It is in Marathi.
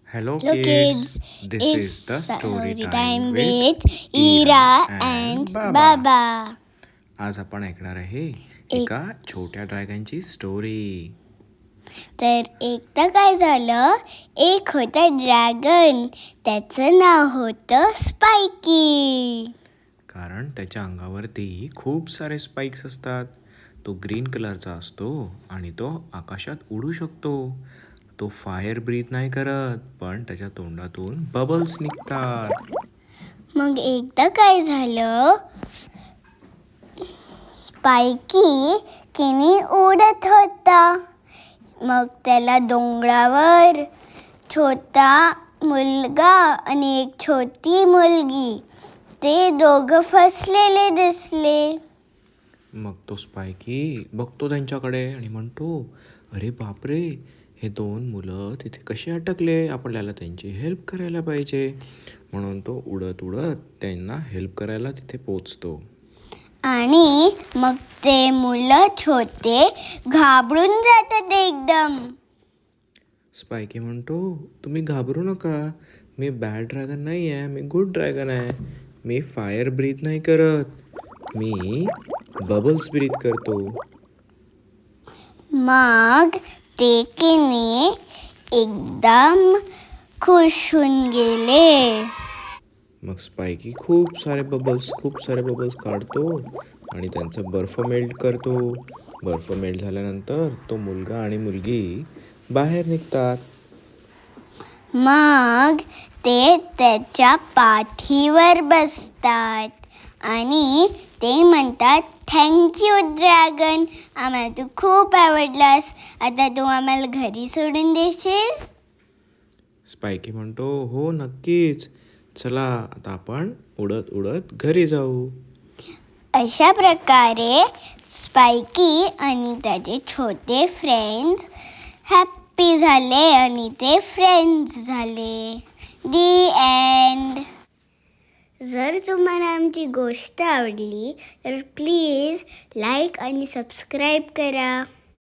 Hello Hello kids, kids, this it's is the story story time time with with Ira Ira and and Baba. Baba. आज आपण ऐकणार आहे एक एका छोट्या ड्रॅगनची स्टोरी. तर एकदा काय झालं, एक होता ड्रॅगन. त्याचं नाव होतं स्पायकी. कारण त्याच्या अंगावरती खूप सारे स्पाइक्स असतात. तो ग्रीन कलरचा असतो आणि तो आकाशात उडू शकतो. तो फायर ब्रीथ नाही करत, पण त्याच्या तोंडातून बबल्स निघतात. मग एकदा काय झालं, स्पायकी किनी उडत होता. मग त्याला डोंगरावर छोटा मुलगा आणि एक छोटी मुलगी, ते दोघं फसलेले दिसले. मग तो स्पायकी बघतो त्यांच्याकडे आणि म्हणतो, अरे बापरे, हे दोन मुलं तिथे कसे अटकले, आपल्याला त्यांची हेल्प करायला पाहिजे. म्हणून तो उडत उडत त्यांना हेल्प करायला तिथे पोचतो. आणि मग ते मुलं छोटे घाबरून जातात एकदम. स्पायकी म्हणतो, तुम्ही घाबरू नका, मी बॅड ड्रॅगन नाही आहे, मी गुड ड्रॅगन आहे. मी फायर ब्रीथ नाही करत, मी बबल्स ब्रीथ करतो. मग ते किनी एकदम खुश होऊन गेले. मग स्पायकी खूप सारे बबल्स काढतो आणि त्यांचं बर्फ मेल्ट करतो. बर्फ मेल्ट झाल्यानंतर तो मुलगा आणि मुलगी बाहेर निघतात. मग ते त्याच्या पाठीवर बसतात आणि ते म्हणतात, थँक्यू ड्रॅगन, आम्हाला तू खूप आवडलास. आता तू आम्हाला घरी सोडून देशील? स्पायकी म्हणतो, हो नक्कीच, चला आता आपण उडत उडत घरी जाऊ. अशा प्रकारे स्पायकी आणि त्याचे छोटे फ्रेंड्स हॅप्पी झाले आणि ते फ्रेंड्स झाले. दी एंड. जर तुम्हाला आमची गोष्ट आवडली तर प्लीज लाईक आणि सबस्क्राईब करा.